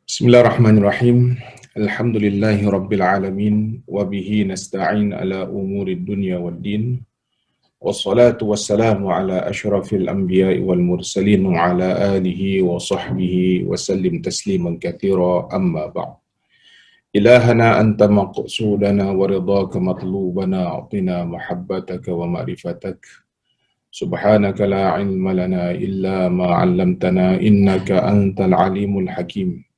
Bismillahirrahmanirrahim. Alhamdulillahi rabbil alamin wa bihi nasta'in ala umurid dunya waddin. Wassalatu wassalamu ala asyrafil anbiya'i wal mursalin wa ala alihi wa sahbihi wa sallim tasliman katsira amma ba'd. Ilahana anta maqsudana wa ridhaka matlubana atina mahabbataka wa ma'rifatak. Subhanaka la ilma lana illa ma 'allamtana innaka antal alimul hakim.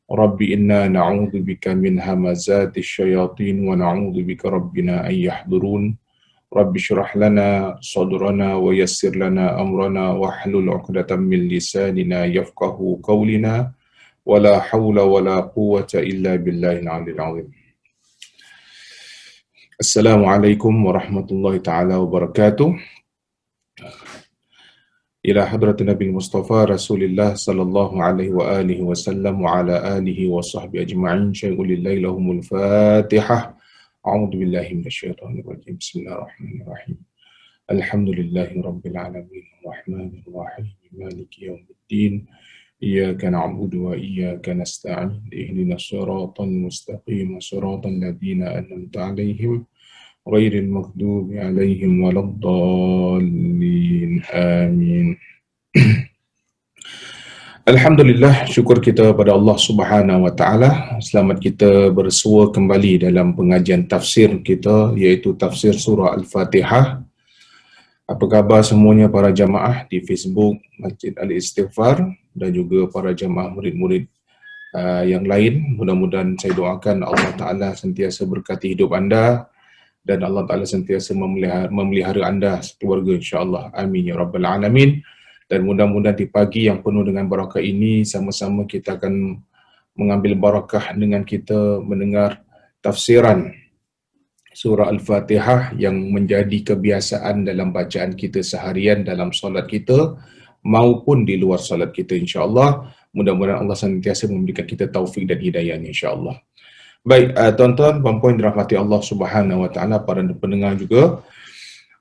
Rabbi inna na'udzu bika min hamazati syayatin wa na'udzu bika rabbina an yahdurun. Rabbi shrah lana sadrana wa yassir lana amrana wahlul 'uqdatam min lisanina yafqahu qawlina wala haula wala quwwata illa billahil 'aliyyil 'azim. Assalamualaikum warahmatullahi taala wabarakatuh. Ila hadratin Nabi Mustafa Rasulullah sallallahu alaihi wa alihi wasallam wa ala alihi wa sahbihi ajma'in. Syai'ulillahi lahumul Fatihah. A'udzu billahi minasyaitonir rajim. Bismillahirrahmanirrahim. Alhamdulillahi rabbil alamin. Arrahmanir rahim. Maliki yaumiddin. Iyyaka na'budu wa iyyaka nasta'in. Ihdinas siratal mustaqim. Siratal ladzina an'amta 'alaihim ghairil maghdubi 'alaihim waladdallin. Amin. Alhamdulillah, syukur kita pada Allah Subhanahu wa taala. Selamat kita bersua kembali dalam pengajian tafsir kita, iaitu tafsir surah Al-Fatihah. Apa khabar semuanya para jamaah di Facebook Masjid Al-Istighfar dan juga para jamaah murid-murid yang lain. Mudah-mudahan saya doakan Allah Ta'ala sentiasa berkati hidup anda dan Allah Ta'ala sentiasa memelihara anda sekeluarga, insyaAllah. Amin ya Rabbal Alamin. Dan mudah-mudahan di pagi yang penuh dengan barakah ini, sama-sama kita akan mengambil barakah dengan kita mendengar tafsiran surah Al-Fatihah yang menjadi kebiasaan dalam bacaan kita seharian dalam solat kita maupun di luar solat kita, insyaAllah. Mudah-mudahan Allah sentiasa memberikan kita taufik dan hidayahnya, insyaAllah. Baik, tuan-tuan, puan-puan dirahmati Allah Subhanahu wa taala, para pendengar juga.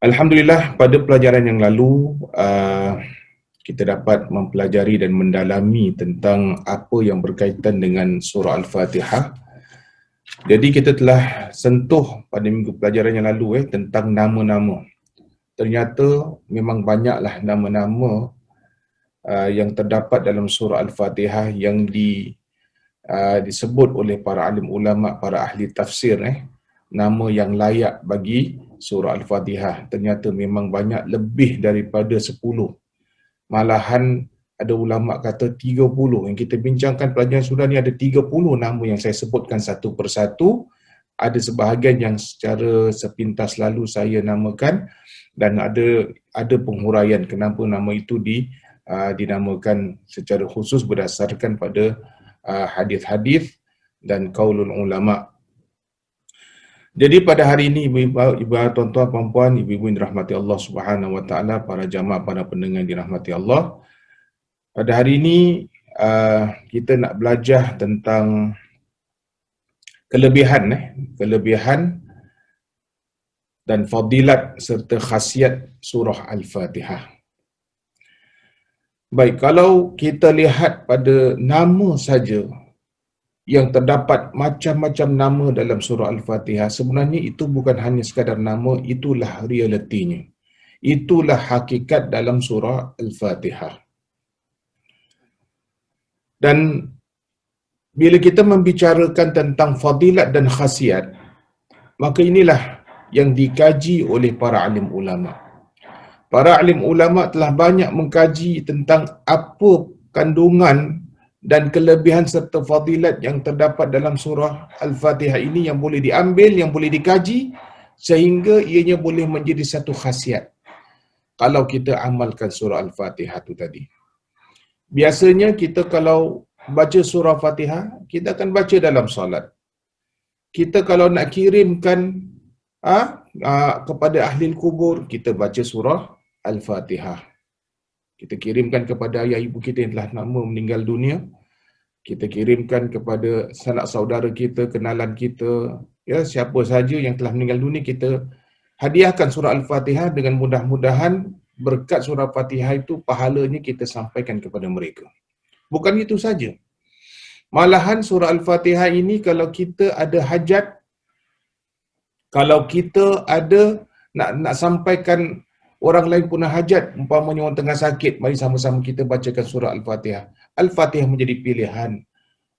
Alhamdulillah, pada pelajaran yang lalu kita dapat mempelajari dan mendalami tentang apa yang berkaitan dengan surah Al-Fatihah. Jadi kita telah sentuh pada minggu pelajaran yang lalu tentang nama-nama. Ternyata memang banyaklah nama-nama yang terdapat dalam surah Al-Fatihah yang disebut oleh para alim ulama, para ahli tafsir, nama yang layak bagi surah Al-Fatihah. Ternyata memang banyak, lebih daripada 10. Malahan ada ulama kata 30. Yang kita bincangkan pelajaran surah ni ada 30 nama yang saya sebutkan satu persatu. Ada sebahagian yang secara sepintas lalu saya namakan dan ada penghuraian kenapa nama itu dinamakan secara khusus berdasarkan pada hadis-hadis dan qaulul ulama. Jadi pada hari ini, ibu-ibu, tuan-tuan, puan-puan, ibu-ibu yang dirahmati Allah Subhanahu wa taala, para jamaah, para pendengar yang dirahmati Allah. Pada hari ini kita nak belajar tentang kelebihan dan fadilat serta khasiat surah Al-Fatihah. Baik, kalau kita lihat pada nama saja yang terdapat macam-macam nama dalam surah Al-Fatihah, sebenarnya itu bukan hanya sekadar nama, itulah realitinya. Itulah hakikat dalam surah Al-Fatihah. Dan bila kita membicarakan tentang fadilat dan khasiat, maka inilah yang dikaji oleh para alim ulama. Para alim ulama telah banyak mengkaji tentang apa kandungan dan kelebihan serta fadilat yang terdapat dalam surah Al-Fatihah ini yang boleh diambil, yang boleh dikaji sehingga ianya boleh menjadi satu khasiat kalau kita amalkan surah Al-Fatihah itu tadi. Biasanya kita kalau baca surah Fatihah, kita akan baca dalam solat. Kita kalau nak kirimkan kepada ahli kubur, kita baca surah Al-Fatihah. Kita kirimkan kepada ayah ibu kita yang telah lama meninggal dunia. Kita kirimkan kepada sanak saudara kita, kenalan kita, ya, siapa saja yang telah meninggal dunia, kita hadiahkan surah Al-Fatihah dengan mudah-mudahan berkat surah Fatihah itu pahalanya kita sampaikan kepada mereka. Bukan itu saja. Malahan surah Al-Fatihah ini kalau kita ada hajat, kalau kita ada nak sampaikan orang lain punya hajat, umpamanya orang tengah sakit, mari sama-sama kita bacakan surah Al-Fatihah. Al-Fatihah menjadi pilihan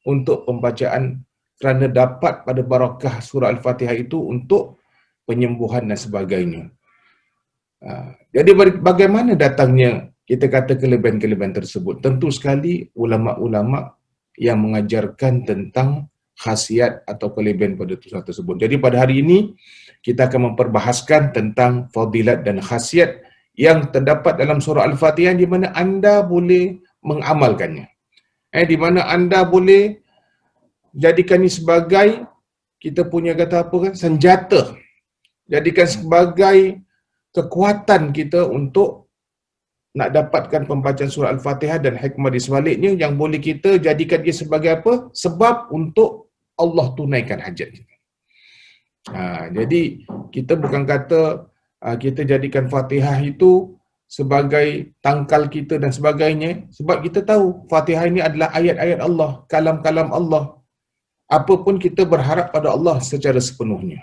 untuk pembacaan kerana dapat pada barakah surah Al-Fatihah itu untuk penyembuhan dan sebagainya. Jadi bagaimana datangnya kita kata kelebihan-kelebihan tersebut? Tentu sekali ulama-ulama yang mengajarkan tentang khasiat atau kelebihan pada surah tersebut. Jadi pada hari ini kita akan memperbahaskan tentang fadilat dan khasiat yang terdapat dalam surah Al-Fatihah di mana anda boleh mengamalkannya. Di mana anda boleh jadikan ini sebagai kita punya kata apa kan, senjata. Jadikan sebagai kekuatan kita untuk nak dapatkan pembacaan surah Al-Fatihah dan hikmah di sebaliknya yang boleh kita jadikan dia sebagai apa? Sebab untuk Allah tunaikan hajat kita. Jadi kita bukan kata kita jadikan Fatihah itu sebagai tangkal kita dan sebagainya, sebab kita tahu Fatihah ini adalah ayat-ayat Allah, kalam-kalam Allah. Apapun kita berharap pada Allah secara sepenuhnya.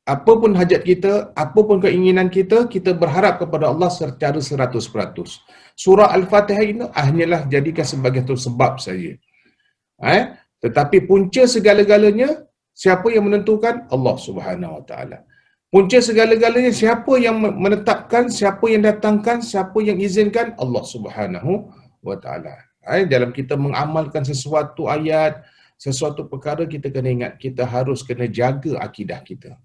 Apapun hajat kita, apapun keinginan kita, kita berharap kepada Allah secara 100%. Surah Al-Fatihah ini hanyalah jadikan sebagai tu sebab saja. Tetapi punca segala-galanya, siapa yang menentukan? Allah Subhanahu Wa Taala. Punca segala-galanya, siapa yang menetapkan, siapa yang datangkan, siapa yang izinkan? Allah Subhanahu Wa Taala. Dalam kita mengamalkan sesuatu ayat, sesuatu perkara, kita kena ingat, kita harus kena jaga akidah kita,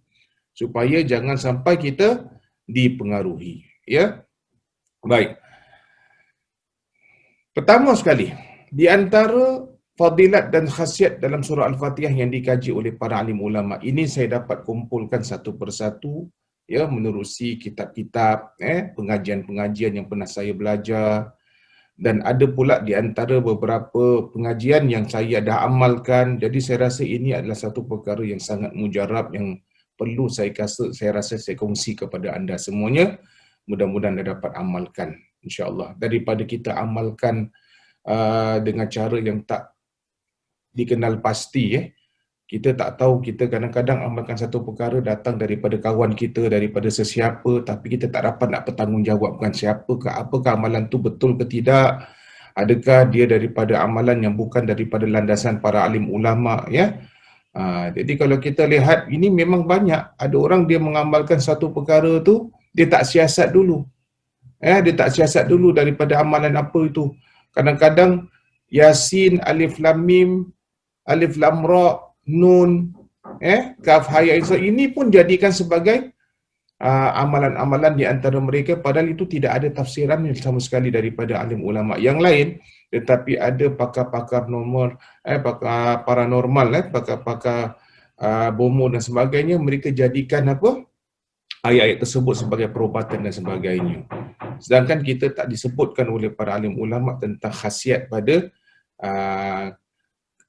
supaya jangan sampai kita dipengaruhi. Ya, baik. Pertama sekali, di antara fadilat dan khasiat dalam surah Al-Fatihah yang dikaji oleh para alim ulama, ini saya dapat kumpulkan satu persatu, ya, menerusi kitab-kitab, pengajian-pengajian yang pernah saya belajar, dan ada pula di antara beberapa pengajian yang saya dah amalkan. Jadi saya rasa ini adalah satu perkara yang sangat mujarab, yang perlu saya rasa saya kongsi kepada anda semuanya. Mudah-mudahan anda dapat amalkan, insya-Allah. Daripada kita amalkan dengan cara yang tak dikenal pasti, kita tak tahu, kita kadang-kadang amalkan satu perkara datang daripada kawan kita, daripada sesiapa, tapi kita tak dapat nak bertanggungjawabkan siapakah, apakah amalan tu betul ke tidak, adakah dia daripada amalan yang bukan daripada landasan para alim ulama, ya. Jadi kalau kita lihat, ini memang banyak, ada orang dia mengamalkan satu perkara tu, dia tak siasat dulu. Dia tak siasat dulu daripada amalan apa itu. Kadang-kadang Yasin, Alif Lam Mim, Alif Lam Ra, Nun, Kaf Ha Ya Ain Sad, ini pun jadikan sebagai amalan-amalan di antara mereka, padahal itu tidak ada tafsiran sama sekali daripada alim ulama yang lain. Tetapi ada pakar-pakar normal, pakar paranormal, pakar-pakar bomo dan sebagainya, mereka jadikan apa? Ayat-ayat tersebut sebagai perubatan dan sebagainya. Sedangkan kita tak disebutkan oleh para alim ulama tentang khasiat pada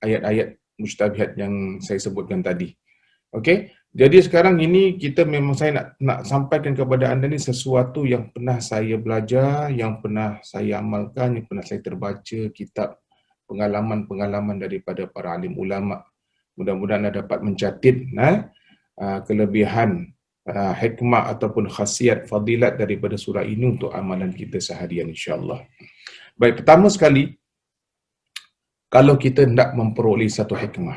ayat-ayat mustabihat yang saya sebutkan tadi. Okey, jadi sekarang ini kita memang saya nak sampaikan kepada anda ni sesuatu yang pernah saya belajar, yang pernah saya amalkan, yang pernah saya terbaca kitab pengalaman-pengalaman daripada para alim ulama. Mudah-mudahan anda dapat mencatat kelebihan, hikmah ataupun khasiat, fadilat daripada surah ini untuk amalan kita seharian, insya-Allah. Baik, pertama sekali, kalau kita hendak memperoleh satu hikmah,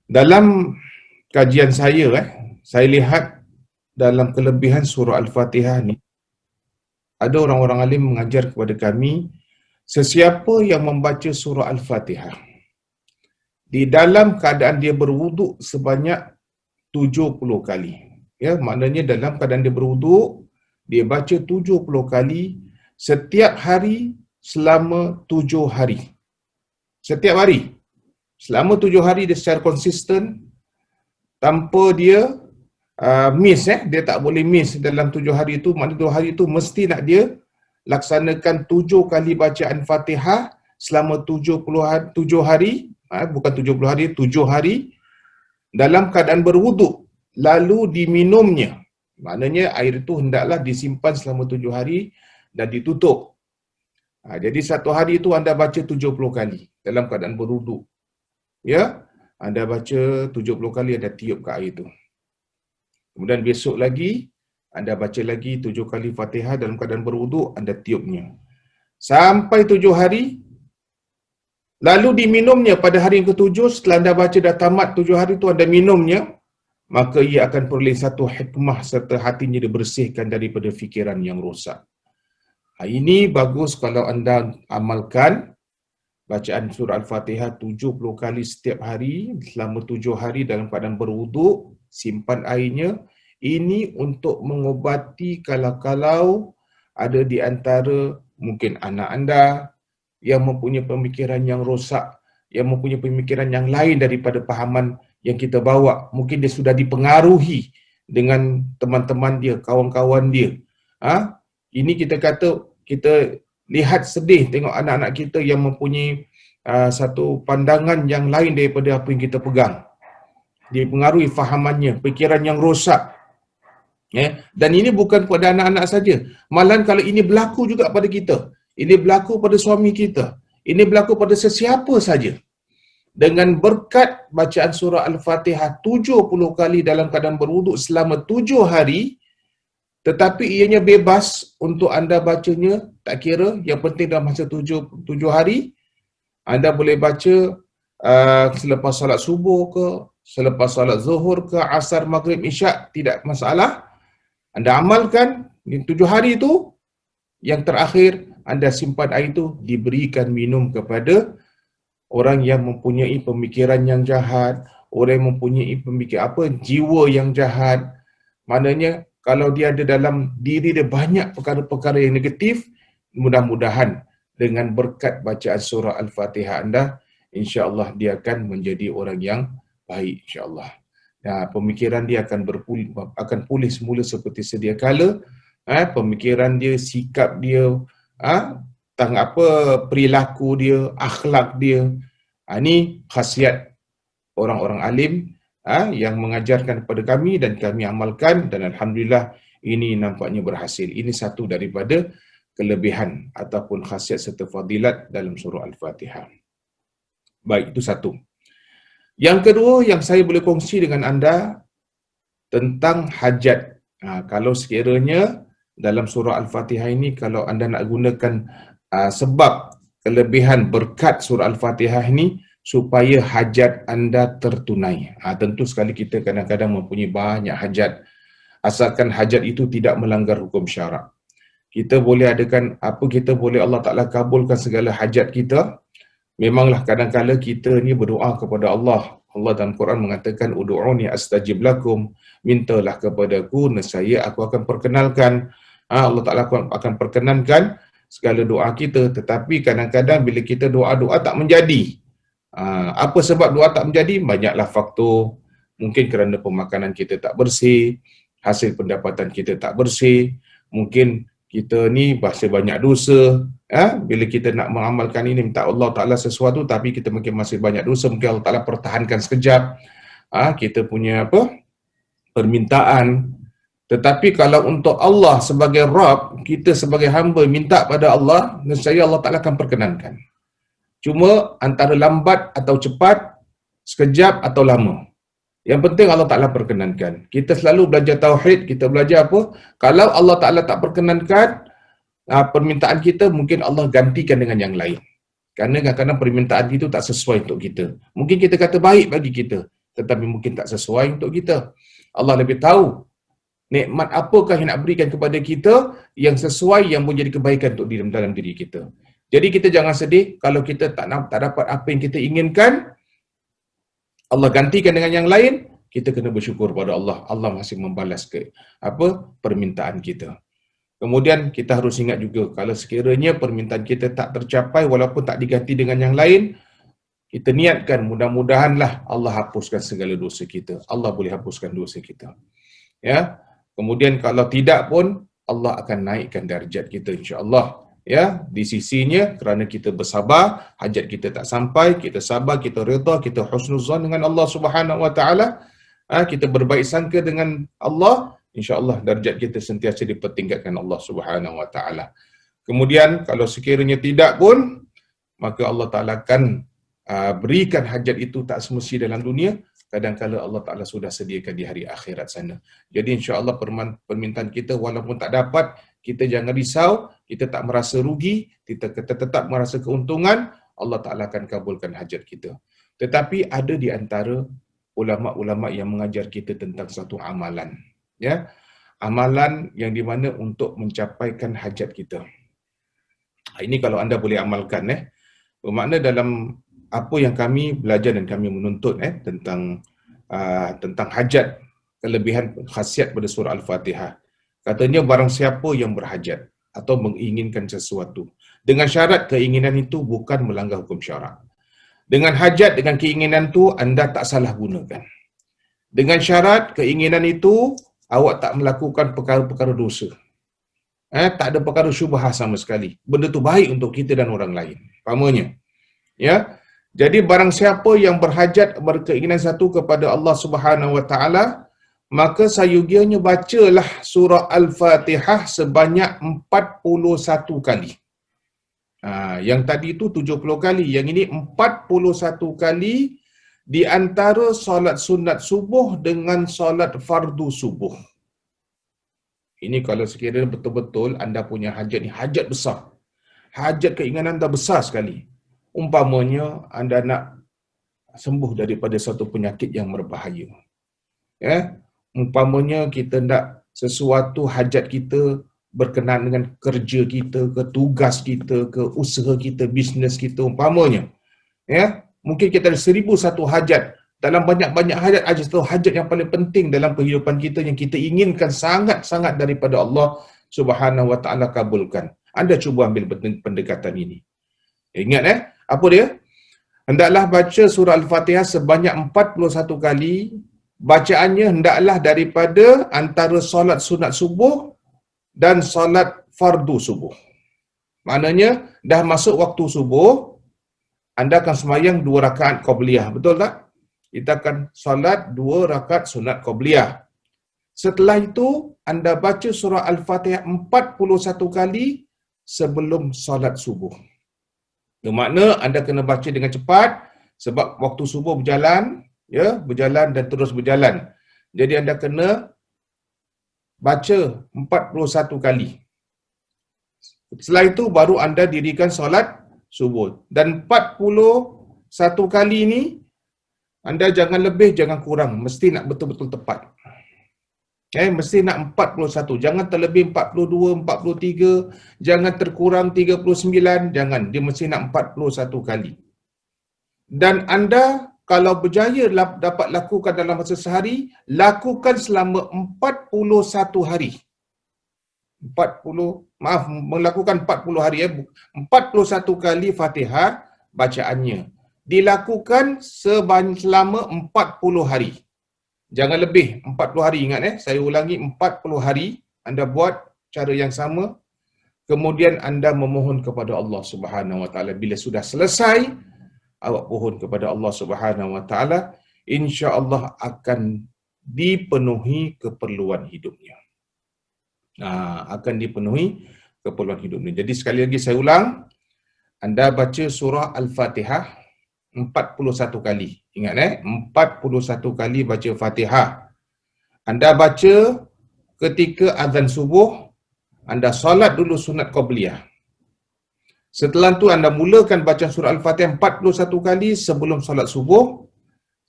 dalam kajian saya lihat dalam kelebihan surah Al-Fatihah ni, ada orang-orang alim mengajar kepada kami, sesiapa yang membaca surah Al-Fatihah di dalam keadaan dia berwuduk sebanyak 70 kali. Ya, maknanya dalam keadaan dia berwuduk, dia baca 70 kali setiap hari selama 7 hari. Setiap hari. Selama 7 hari dia secara konsisten, tanpa dia miss. Dia tak boleh miss dalam 7 hari itu. Maknanya 2 hari itu mesti nak dia laksanakan 7 kali bacaan Fatihah selama 7 hari, bukan 70 hari, 7 hari dalam keadaan berwuduk, lalu diminumnya. Maknanya air itu hendaklah disimpan selama 7 hari dan ditutup. Jadi satu hari itu anda baca 70 kali dalam keadaan berwuduk. Ya, anda baca 70 kali, anda tiup ke air itu. Kemudian besok lagi, anda baca lagi 7 kali Fatihah dalam keadaan berwuduk, anda tiupnya. Sampai 7 hari, lalu diminumnya pada hari yang ke-7, setelah anda baca dah tamat 7 hari itu, anda minumnya, maka ia akan peroleh satu hikmah serta hatinya dibersihkan daripada fikiran yang rosak. Ini bagus kalau anda amalkan bacaan surah Al-Fatihah 70 kali setiap hari selama 7 hari dalam keadaan berwuduk, simpan airnya. Ini untuk mengobati kalau ada di antara mungkin anak anda yang mempunyai pemikiran yang rosak, yang mempunyai pemikiran yang lain daripada pahaman yang kita bawa. Mungkin dia sudah dipengaruhi dengan teman-teman dia, kawan-kawan dia. Ini kita kata, kita lihat sedih tengok anak-anak kita yang mempunyai satu pandangan yang lain daripada apa yang kita pegang. Dia pengaruhi fahamannya, fikiran yang rosak. Dan ini bukan pada anak-anak saja. Malahan kalau ini berlaku juga pada kita, ini berlaku pada suami kita, ini berlaku pada sesiapa saja. Dengan berkat bacaan surah Al-Fatihah 70 kali dalam keadaan berwuduk selama 7 hari, tetapi ianya bebas untuk anda bacanya, tak kira, yang penting dalam masa 7 hari, anda boleh baca selepas solat subuh ke, selepas solat zuhur ke, asar, maghrib, isyak, tidak masalah. Anda amalkan di 7 hari itu, yang terakhir anda simpan air itu, diberikan minum kepada orang yang mempunyai pemikiran yang jahat, orang yang mempunyai jiwa yang jahat. Maknanya kalau dia ada dalam diri dia banyak perkara-perkara yang negatif, mudah-mudahan dengan berkat bacaan surah Al-Fatihah anda, insya-Allah dia akan menjadi orang yang baik, insya-Allah. Pemikiran dia akan pulih semula seperti sedia kala. Pemikiran dia, sikap dia, perilaku dia, akhlak dia. Ini khasiat orang-orang alim yang mengajarkan kepada kami dan kami amalkan, dan alhamdulillah ini nampaknya berhasil. Ini satu daripada kelebihan ataupun khasiat serta fadilat dalam surah Al-Fatihah. Baik, itu satu. Yang kedua yang saya boleh kongsi dengan anda tentang hajat. Kalau sekiranya dalam surah Al-Fatihah ini, kalau anda nak gunakan sebab kelebihan berkat surah Al-Fatihah ini supaya hajat anda tertunai. Tentu sekali kita kadang-kadang mempunyai banyak hajat, asalkan hajat itu tidak melanggar hukum syarak. Kita boleh adakan apa kita boleh, Allah Ta'ala kabulkan segala hajat kita. Memanglah kadang-kala kita ni berdoa kepada Allah. Allah dalam Quran mengatakan, Udu'uni astajib lakum, mintalah kepadaku, nescaya aku akan perkenalkan. Allah Ta'ala akan perkenankan segala doa kita. Tetapi kadang-kadang bila kita doa-doa tak menjadi. Apa sebab doa tak menjadi? Banyaklah faktor. Mungkin kerana pemakanan kita tak bersih, hasil pendapatan kita tak bersih, mungkin kita ni bahasa banyak dosa. Bila kita nak mengamalkan ini, minta Allah Ta'ala sesuatu, tapi kita mungkin masih banyak dosa, mungkin Allah Ta'ala pertahankan sekejap kita punya permintaan. Tetapi kalau untuk Allah sebagai Rabb, kita sebagai hamba minta pada Allah, nescaya Allah Ta'ala akan perkenankan. Cuma antara lambat atau cepat, sekejap atau lama, yang penting Allah Ta'ala perkenankan. Kita selalu belajar tauhid, kita belajar apa? Kalau Allah Ta'ala tak perkenankan permintaan kita, mungkin Allah gantikan dengan yang lain. Kerana kadang-kadang permintaan itu tak sesuai untuk kita. Mungkin kita kata baik bagi kita, tetapi mungkin tak sesuai untuk kita. Allah lebih tahu nikmat apakah yang nak berikan kepada kita yang sesuai, yang menjadi kebaikan untuk dalam diri kita. Jadi kita jangan sedih kalau kita tak dapat apa yang kita inginkan, Allah gantikan dengan yang lain. Kita kena bersyukur pada Allah. Allah masih membalas permintaan kita. Kemudian kita harus ingat juga, kalau sekiranya permintaan kita tak tercapai walaupun tak diganti dengan yang lain, kita niatkan mudah-mudahanlah Allah hapuskan segala dosa kita. Allah boleh hapuskan dosa kita. Ya. Kemudian kalau tidak pun Allah akan naikkan darjat kita, insya-Allah. Ya, di sisinya, kerana kita bersabar, hajat kita tak sampai, kita sabar, kita redha, kita husnuzan dengan Allah Subhanahu Wa Taala, kita berbaik sangka dengan Allah, insya-Allah darjat kita sentiasa dipertingkatkan Allah Subhanahu Wa Taala. Kemudian kalau sekiranya tidak pun, maka Allah Ta'ala akan berikan hajat itu tak semesti dalam dunia, kadang-kala Allah Ta'ala sudah sediakan di hari akhirat sana. Jadi insya-Allah permintaan kita walaupun tak dapat, kita jangan risau, kita tak merasa rugi, kita tetap merasa keuntungan, Allah Ta'ala akan kabulkan hajat kita. Tetapi ada di antara ulama-ulama yang mengajar kita tentang satu amalan, ya, amalan yang di mana untuk mencapaikan hajat kita. Ini kalau anda boleh amalkan, bermakna dalam apa yang kami belajar dan kami menuntut tentang hajat, kelebihan khasiat pada surah Al-Fatihah. Katanya barang siapa yang berhajat atau menginginkan sesuatu, dengan syarat keinginan itu bukan melanggar hukum syarak. Dengan hajat, dengan keinginan itu anda tak salah gunakan. Dengan syarat keinginan itu awak tak melakukan perkara-perkara dosa. Tak ada perkara syubhah sama sekali. Benda tu baik untuk kita dan orang lain. Pahamnya? Ya. Jadi barang siapa yang berhajat, berkeinginan satu kepada Allah Subhanahu Wa Taala, maka sayugianya bacalah surah Al-Fatihah sebanyak 41 kali. Yang tadi itu 70 kali, yang ini 41 kali di antara solat sunat subuh dengan solat fardu subuh. Ini kalau sekiranya betul-betul anda punya hajat ni hajat besar. Hajat keinginan anda besar sekali. Umpamanya anda nak sembuh daripada satu penyakit yang berbahaya. Ya, umpamanya kita nak sesuatu hajat kita berkenaan dengan kerja kita, ke tugas kita, ke usaha kita, bisnes kita umpamanya. Ya, mungkin kita ada 1001 hajat. Dalam banyak-banyak hajat, ada satu hajat yang paling penting dalam kehidupan kita yang kita inginkan sangat-sangat daripada Allah Subhanahu Wa Taala kabulkan. Anda cuba ambil pendekatan ini. Ingat apa dia? Hendaklah baca surah Al-Fatihah sebanyak 41 kali. Bacaannya hendaklah daripada antara solat sunat subuh dan solat fardu subuh. Maknanya dah masuk waktu subuh, anda akan sembahyang 2 rakaat qabliyah, betul tak? Kita akan solat 2 rakaat sunat qabliyah. Setelah itu anda baca surah Al-Fatihah 41 kali sebelum solat subuh. Bermakna anda kena baca dengan cepat sebab waktu subuh berjalan, ya, berjalan dan terus berjalan. Jadi anda kena baca 41 kali. Setelah itu baru anda dirikan solat subuh. Dan 41 kali ini anda jangan lebih, jangan kurang. Mesti nak betul-betul tepat. Mesti nak 41. Jangan terlebih 42, 43. Jangan terkurang 39. Jangan. Dia mesti nak 41 kali. Dan anda kalau berjaya dapat lakukan dalam masa sehari, lakukan selama 41 hari. Melakukan 40 hari. 41 kali Fatihah bacaannya. Dilakukan selama 40 hari. Jangan lebih 40 hari, ingat saya ulangi, 40 hari anda buat cara yang sama. Kemudian anda memohon kepada Allah Subhanahu Wa Taala. Bila sudah selesai, awak mohon kepada Allah Subhanahu Wa Taala, insya-Allah akan dipenuhi keperluan hidupnya. Akan dipenuhi keperluan hidupnya. Jadi sekali lagi saya ulang, anda baca surah Al-Fatihah 41 kali. Ingat 41 kali baca Fatihah. Anda baca ketika azan subuh, anda solat dulu sunat qabliyah. Setelah itu anda mulakan baca surah Al-Fatihah 41 kali sebelum solat subuh.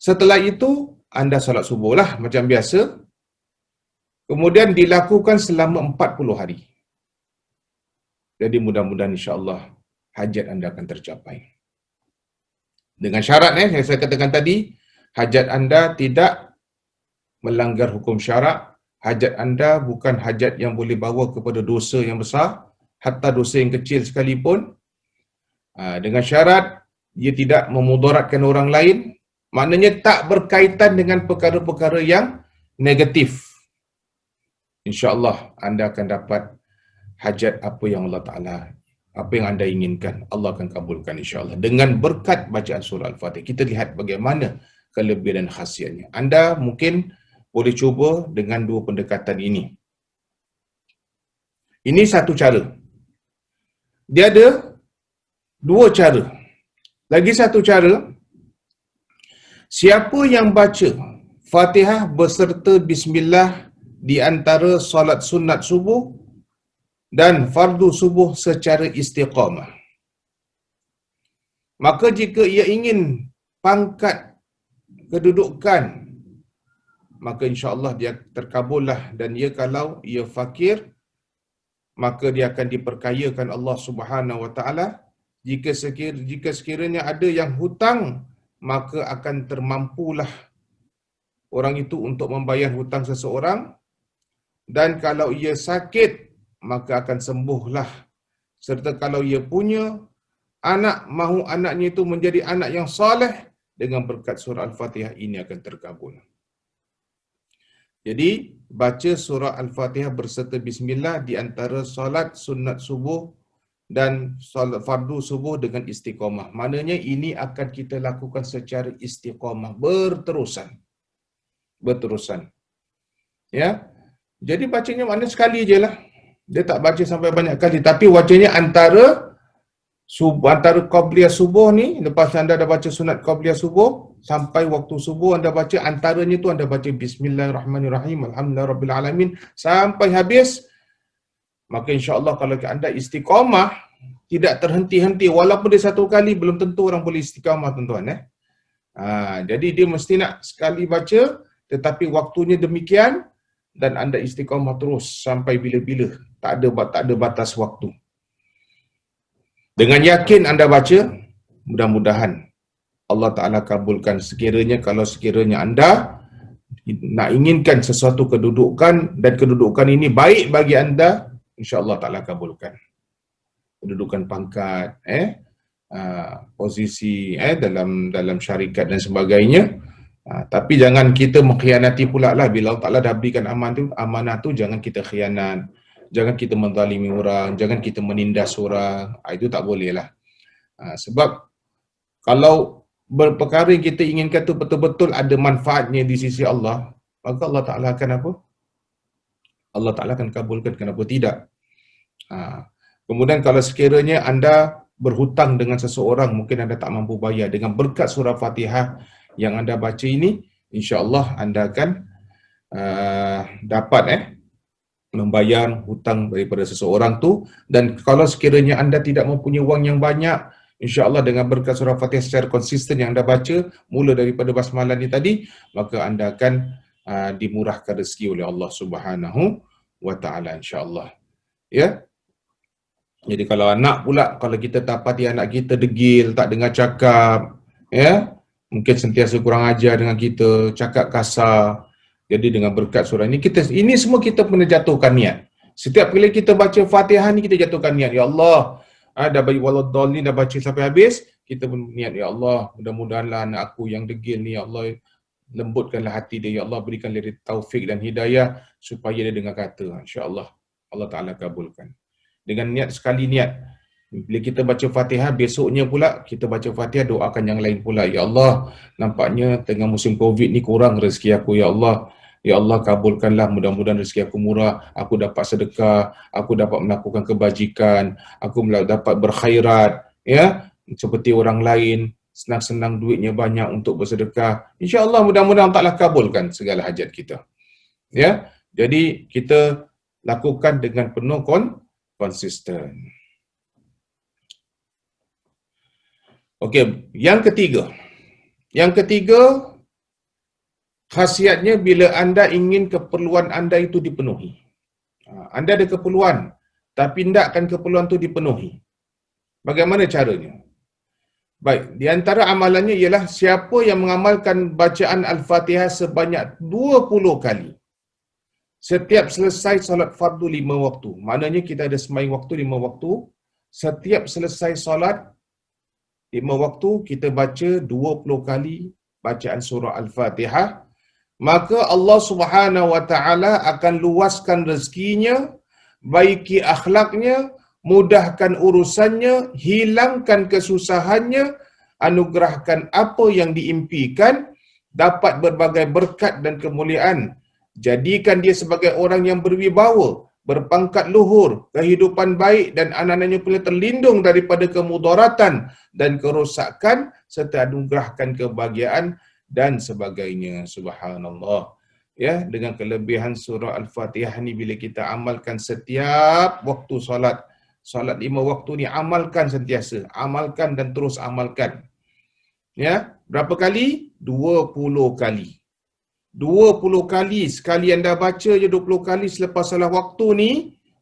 Setelah itu anda solat subuh lah macam biasa. Kemudian dilakukan selama 40 hari. Jadi mudah-mudahan insya-Allah hajat anda akan tercapai. Dengan syarat yang saya katakan tadi, hajat anda tidak melanggar hukum syarak. Hajat anda bukan hajat yang boleh bawa kepada dosa yang besar, hatta dosa yang kecil sekalipun. Dengan syarat ia tidak memudaratkan orang lain, maknanya tak berkaitan dengan perkara-perkara yang negatif. InsyaAllah anda akan dapat hajat apa yang Allah Ta'ala, apa yang anda inginkan, Allah akan kabulkan insyaAllah. Dengan berkat bacaan surah Al-Fatihah, kita lihat bagaimana kelebihan dan khasiatnya. Anda mungkin boleh cuba dengan 2 pendekatan ini. Ini satu cara. Dia ada dua cara. Lagi satu cara, siapa yang baca Fatihah beserta Bismillah di antara solat sunat subuh dan fardu subuh secara istiqamah, maka jika ia ingin pangkat kedudukan, maka insya-Allah dia terkabullah. Dan ia kalau ia fakir, maka dia akan diperkayakan Allah Subhanahu wa taala. Jika sekiranya ada yang hutang, maka akan termampulah orang itu untuk membayar hutang seseorang. Dan kalau ia sakit, maka akan sembuhlah. Serta kalau ia punya anak, mahu anaknya itu menjadi anak yang soleh, dengan berkat surah Al-Fatihah ini akan terkabul. Jadi, baca surah Al-Fatihah berserta Bismillah di antara solat sunat subuh dan solat fardu subuh dengan istiqamah. Maknanya ini akan kita lakukan secara istiqamah, berterusan. Ya. Jadi bacanya mana sekali je lah. Dia tak baca sampai banyak kali. Tapi bacanya antara qabliyah subuh ni, lepas anda dah baca sunat qabliyah subuh, sampai waktu subuh anda baca, antaranya tu anda baca Bismillahirrahmanirrahim, Alhamdulillahirrabbilalamin sampai habis. Maka insya-Allah kalau anda istiqamah, tidak terhenti-henti, walaupun dia satu kali, belum tentu orang boleh istiqamah, tuan-tuan. Jadi dia mesti nak sekali baca, tetapi waktunya demikian, dan anda istiqamah terus sampai bila-bila. Tak ada batas waktu. Dengan yakin anda baca, mudah-mudahan Allah Ta'ala kabulkan. Kalau sekiranya anda nak inginkan sesuatu kedudukan, dan kedudukan ini baik bagi anda, insya-Allah Ta'ala kabulkan. Kedudukan pangkat, posisi dalam syarikat dan sebagainya. Tapi jangan kita mengkhianati pula lah. Bila Allah Ta'ala dah berikan amanah tu, jangan kita khianat. Jangan kita menzalimi orang, jangan kita menindas orang. Itu tak boleh lah. Sebab kalau perkara yang kita inginkan tu betul-betul ada manfaatnya di sisi Allah, maka Allah Ta'ala akan apa? Allah Ta'ala akan kabulkan, kenapa tidak? Kemudian kalau sekiranya anda berhutang dengan seseorang, mungkin anda tak mampu bayar, dengan berkat surah Fatihah yang anda baca ini, insya-Allah anda akan dapat membayar hutang daripada seseorang tu. Dan kalau sekiranya anda tidak mempunyai wang yang banyak, insya-Allah dengan berkat surah Fatihah secara konsisten yang anda baca, mula daripada basmalah ni tadi, maka anda akan dimurahkan rezeki oleh Allah Subhanahu wa taala, insya-Allah. Ya. Jadi kalau anak pula, kalau kita dapati anak kita degil, tak dengar cakap, ya, mungkin sentiasa kurang ajar dengan kita, cakap kasar. Jadi dengan berkat surah ini semua kita kena jatuhkan niat. Setiap kali kita baca Fatihah ni, kita jatuhkan niat. Ya Allah, dah bagi waladdallin, dah baca sampai habis, kita pun niat, ya Allah, mudah-mudahanlah anak aku yang degil ni, ya Allah, lembutkanlah hati dia, ya Allah, berikanlah dia taufik dan hidayah supaya dia dengar kata. Insya-Allah Allah Ta'ala kabulkan. Dengan niat, sekali niat. Bila kita baca Fatihah, besoknya pula kita baca Fatihah, doakan yang lain pula. Ya Allah, nampaknya tengah musim Covid ni kurang rezeki aku, ya Allah. Ya Allah, kabulkanlah, mudah-mudahan rezeki aku murah, aku dapat sedekah, aku dapat melakukan kebajikan, aku dapat berkhairat, ya, seperti orang lain, senang-senang duitnya banyak untuk bersedekah. Insya-Allah mudah-mudahan Allah Ta'ala kabulkan segala hajat kita. Ya, jadi kita lakukan dengan penuh konsisten. Okey, yang ketiga, khasiatnya bila anda ingin keperluan anda itu dipenuhi. Anda ada keperluan, tapi hendakkan keperluan itu dipenuhi. Bagaimana caranya? Baik, di antara amalannya ialah siapa yang mengamalkan bacaan Al-Fatihah sebanyak 20 kali setiap selesai solat fardu 5 waktu. Maknanya kita ada sembahyang waktu 5 waktu. Setiap selesai solat 5 waktu, kita baca 20 kali bacaan surah Al-Fatihah, maka Allah Subhanahu wa taala akan luaskan rezekinya, baiki akhlaknya, mudahkan urusannya, hilangkan kesusahannya, anugerahkan apa yang diimpikan, dapat berbagai berkat dan kemuliaan, jadikan dia sebagai orang yang berwibawa, berpangkat luhur, kehidupan baik dan anak-anaknya pula terlindung daripada kemudaratan dan kerosakan serta anugerahkan kebahagiaan dan sebagainya. Subhanallah. Ya, dengan kelebihan surah Al-Fatihah ni bila kita amalkan setiap waktu solat 5 waktu ni, amalkan sentiasa, amalkan dan terus amalkan. Ya, berapa kali? 20 kali. 20 kali, sekali anda baca je 20 kali selepas salah waktu ni,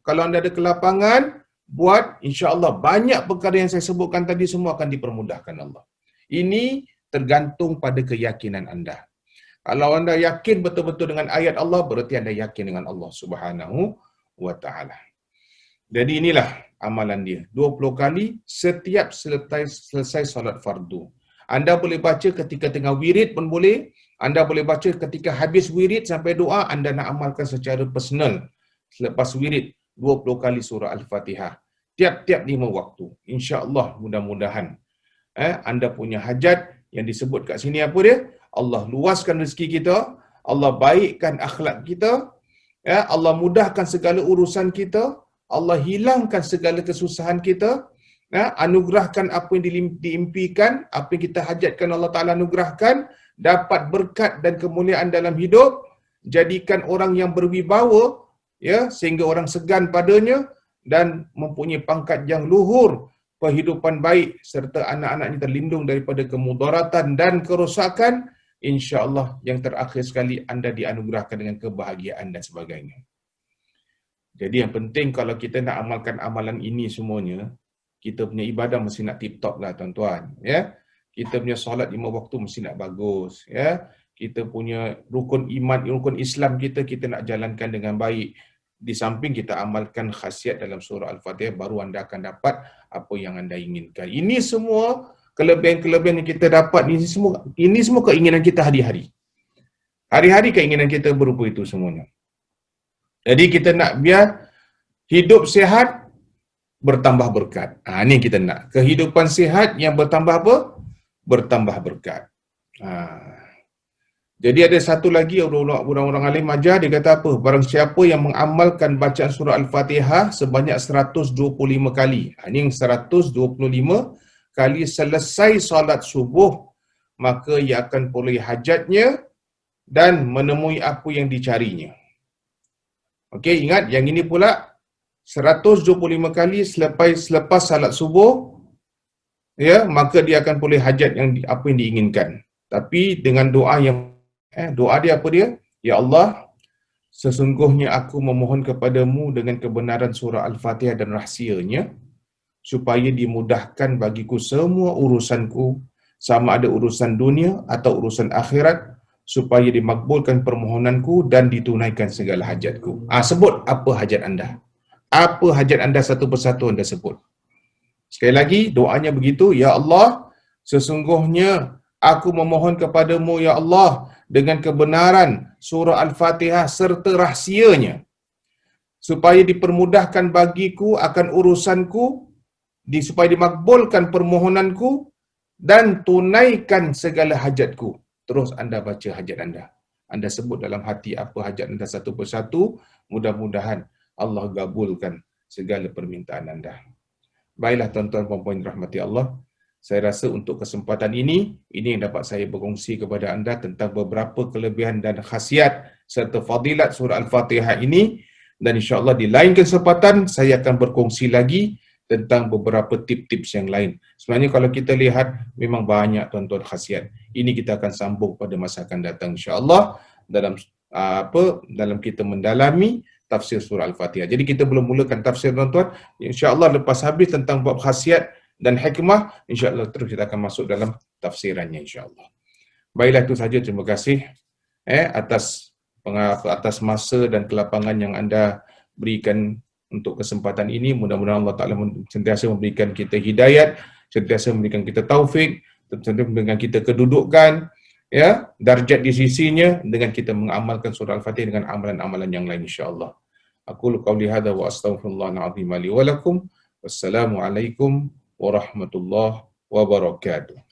kalau anda ada kelapangan, buat, insya-Allah banyak perkara yang saya sebutkan tadi semua akan dipermudahkan Allah. Ini tergantung pada keyakinan anda. Kalau anda yakin betul-betul dengan ayat Allah, berarti anda yakin dengan Allah Subhanahu wa taala. Jadi inilah amalan dia. 20 kali setiap selesai solat fardu. Anda boleh baca ketika tengah wirid pun boleh. Anda boleh baca ketika habis wirid sampai doa, anda nak amalkan secara personal. Selepas wirid, 20 kali surah Al-Fatihah. Tiap-tiap 5 waktu. InsyaAllah mudah-mudahan anda punya hajat yang disebut kat sini apa dia? Allah luaskan rezeki kita, Allah baikkan akhlak kita, ya, Allah mudahkan segala urusan kita, Allah hilangkan segala kesusahan kita, ya, anugerahkan apa yang diimpikan, apa yang kita hajatkan Allah Ta'ala anugerahkan, dapat berkat dan kemuliaan dalam hidup, jadikan orang yang berwibawa, ya, sehingga orang segan padanya, dan mempunyai pangkat yang luhur, kehidupan baik, serta anak-anaknya terlindung daripada kemudaratan dan kerosakan. InsyaAllah yang terakhir sekali anda dianugerahkan dengan kebahagiaan dan sebagainya. Jadi yang penting kalau kita nak amalkan amalan ini semuanya, kita punya ibadah mesti nak tip-top lah tuan-tuan. Ya? Kita punya solat 5 waktu mesti nak bagus. Ya? Kita punya rukun iman, rukun Islam kita nak jalankan dengan baik. Di samping kita amalkan khasiat dalam surah Al-Fatihah, baru anda akan dapat apa yang anda inginkan. Ini semua kelebihan-kelebihan yang kita dapat, ini semua keinginan kita hari-hari. Hari-hari keinginan kita berupa itu semuanya. Jadi kita nak biar hidup sihat, bertambah berkat. Ini kita nak. Kehidupan sihat yang bertambah apa? Bertambah berkat. Jadi ada satu lagi orang-orang alim ajar, dia kata apa? Barang siapa yang mengamalkan bacaan surah Al-Fatihah sebanyak 125 kali. Ini yang 125 kali selesai solat subuh, maka ia akan perolehi hajatnya dan menemui apa yang dicarinya. Okey, ingat yang ini pula 125 kali selepas salat subuh, ya, maka dia akan perolehi hajat yang apa yang diinginkan. Tapi dengan doa yang doa dia apa dia? Ya Allah, sesungguhnya aku memohon kepadamu dengan kebenaran surah Al-Fatihah dan rahsianya, supaya dimudahkan bagiku semua urusanku, sama ada urusan dunia atau urusan akhirat, supaya dimakbulkan permohonanku dan ditunaikan segala hajatku. Sebut apa hajat anda. Apa hajat anda satu persatu anda sebut. Sekali lagi, doanya begitu, Ya Allah, sesungguhnya aku memohon kepadamu, Ya Allah, dengan kebenaran surah Al-Fatihah serta rahsianya, supaya dipermudahkan bagiku akan urusanku, supaya dimakbulkan permohonanku, dan tunaikan segala hajatku. Terus anda baca hajat anda. Anda sebut dalam hati apa hajat anda satu persatu. Mudah-mudahan Allah gabulkan segala permintaan anda. Baiklah tuan-tuan dan puan-puan rahmati Allah. Saya rasa untuk kesempatan ini yang dapat saya berkongsi kepada anda tentang beberapa kelebihan dan khasiat serta fadilat surah Al-Fatihah ini. Dan insya-Allah di lain kesempatan saya akan berkongsi lagi tentang beberapa tips-tips yang lain. Sebenarnya kalau kita lihat memang banyak tuan-tuan khasiat. Ini kita akan sambung pada masa akan datang insya-Allah dalam kita mendalami tafsir surah Al-Fatihah. Jadi kita belum mulakan tafsir tuan-tuan. Insya-Allah lepas habis tentang bab khasiat dan hikmah, insya-Allah terus kita akan masuk dalam tafsirannya insya-Allah. Baiklah, itu saja. Terima kasih atas masa dan kelapangan yang anda berikan untuk kesempatan ini. Mudah-mudahan Allah Ta'ala sentiasa memberikan kita hidayat, sentiasa memberikan kita taufik, sentiasa memberikan kita kedudukan, ya, darjat di sisinya dengan kita mengamalkan surah Al-Fatihah dengan amalan-amalan yang lain insya-Allah. Aku qauli hadza wa astaghfirullahal azim li wa lakum. Wassalamualaikum warahmatullahi wabarakatuh.